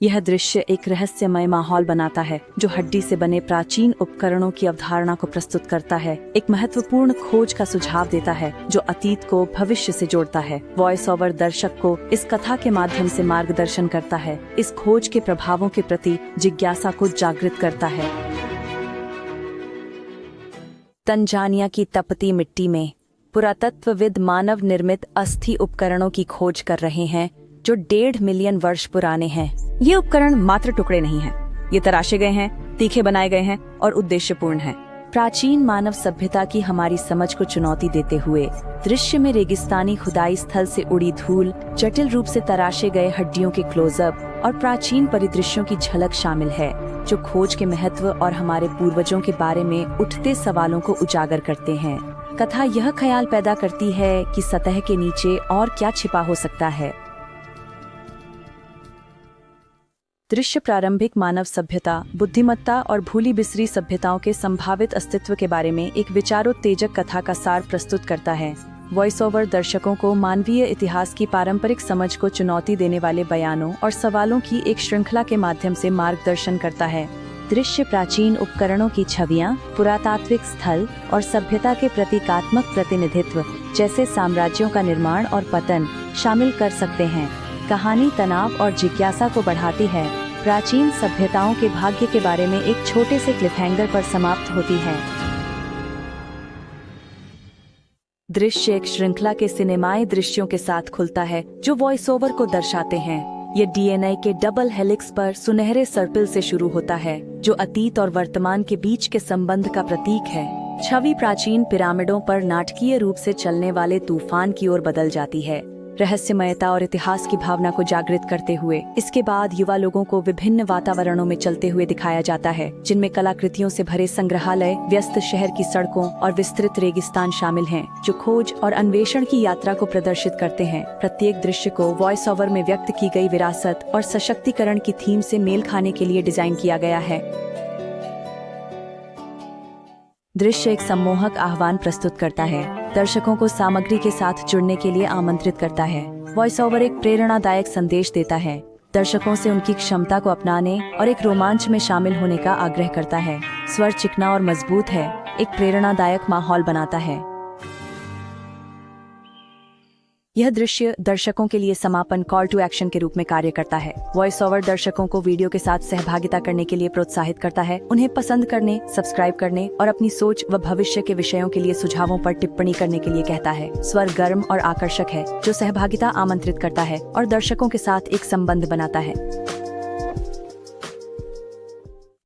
यह दृश्य एक रहस्यमय माहौल बनाता है जो हड्डी से बने प्राचीन उपकरणों की अवधारणा को प्रस्तुत करता है। एक महत्वपूर्ण खोज का सुझाव देता है जो अतीत को भविष्य से जोड़ता है। वॉइस ओवर दर्शक को इस कथा के माध्यम से मार्गदर्शन करता है, इस खोज के प्रभावों के प्रति जिज्ञासा को जागृत करता है। तंजानिया की तपती मिट्टी में पुरातत्वविद मानव निर्मित अस्थि उपकरणों की खोज कर रहे हैं जो 1.5 मिलियन वर्ष पुराने हैं। ये उपकरण मात्र टुकड़े नहीं हैं, ये तराशे गए हैं, तीखे बनाए गए हैं और उद्देश्यपूर्ण हैं। प्राचीन मानव सभ्यता की हमारी समझ को चुनौती देते हुए दृश्य में रेगिस्तानी खुदाई स्थल से उड़ी धूल, जटिल रूप से तराशे गए हड्डियों के क्लोजअप और प्राचीन परिदृश्यों की झलक शामिल है जो खोज के महत्व और हमारे पूर्वजों के बारे में उठते सवालों को उजागर करते हैं। कथा यह ख्याल पैदा करती है कि सतह के नीचे और क्या छिपा हो सकता है। दृश्य प्रारंभिक मानव सभ्यता, बुद्धिमत्ता और भूली बिसरी सभ्यताओं के संभावित अस्तित्व के बारे में एक विचारोत्तेजक कथा का सार प्रस्तुत करता है। वॉइस ओवर दर्शकों को मानवीय इतिहास की पारंपरिक समझ को चुनौती देने वाले बयानों और सवालों की एक श्रृंखला के माध्यम से मार्गदर्शन करता है। दृश्य प्राचीन उपकरणों की छवियां, पुरातात्विक स्थल और सभ्यता के प्रतीकात्मक प्रतिनिधित्व जैसे साम्राज्यों का निर्माण और पतन शामिल कर सकते हैं। कहानी तनाव और जिज्ञासा को बढ़ाती है। प्राचीन सभ्यताओं के भाग्य के बारे में एक छोटे से क्लिफहैंगर पर समाप्त होती है। दृश्य एक श्रृंखला के सिनेमाई दृश्यों के साथ खुलता है जो वॉइस ओवर को दर्शाते हैं। ये डीएनए के डबल हेलिक्स पर सुनहरे सर्पिल से शुरू होता है जो अतीत और वर्तमान के बीच के संबंध का प्रतीक है। छवि प्राचीन पिरामिडों पर नाटकीय रूप से चलने वाले तूफान की ओर बदल जाती है, रहस्यमयता और इतिहास की भावना को जागृत करते हुए। इसके बाद युवा लोगों को विभिन्न वातावरणों में चलते हुए दिखाया जाता है जिनमें कलाकृतियों से भरे संग्रहालय, व्यस्त शहर की सड़कों और विस्तृत रेगिस्तान शामिल हैं जो खोज और अन्वेषण की यात्रा को प्रदर्शित करते हैं। प्रत्येक दृश्य को वॉइस ओवर में व्यक्त की गई विरासत और सशक्तिकरण की थीम से मेल खाने के लिए डिजाइन किया गया है। दृश्य एक सम्मोहक आह्वान प्रस्तुत करता है, दर्शकों को सामग्री के साथ जुड़ने के लिए आमंत्रित करता है। वॉइस ओवर एक प्रेरणादायक संदेश देता है, दर्शकों से उनकी क्षमता को अपनाने और एक रोमांच में शामिल होने का आग्रह करता है। स्वर चिकना और मजबूत है, एक प्रेरणादायक माहौल बनाता है। यह दृश्य दर्शकों के लिए समापन कॉल टू एक्शन के रूप में कार्य करता है। वॉइस ओवर दर्शकों को वीडियो के साथ सहभागिता करने के लिए प्रोत्साहित करता है, उन्हें पसंद करने, सब्सक्राइब करने और अपनी सोच व भविष्य के विषयों के लिए सुझावों पर टिप्पणी करने के लिए कहता है। स्वर गर्म और आकर्षक है जो सहभागिता आमंत्रित करता है और दर्शकों के साथ एक संबंध बनाता है।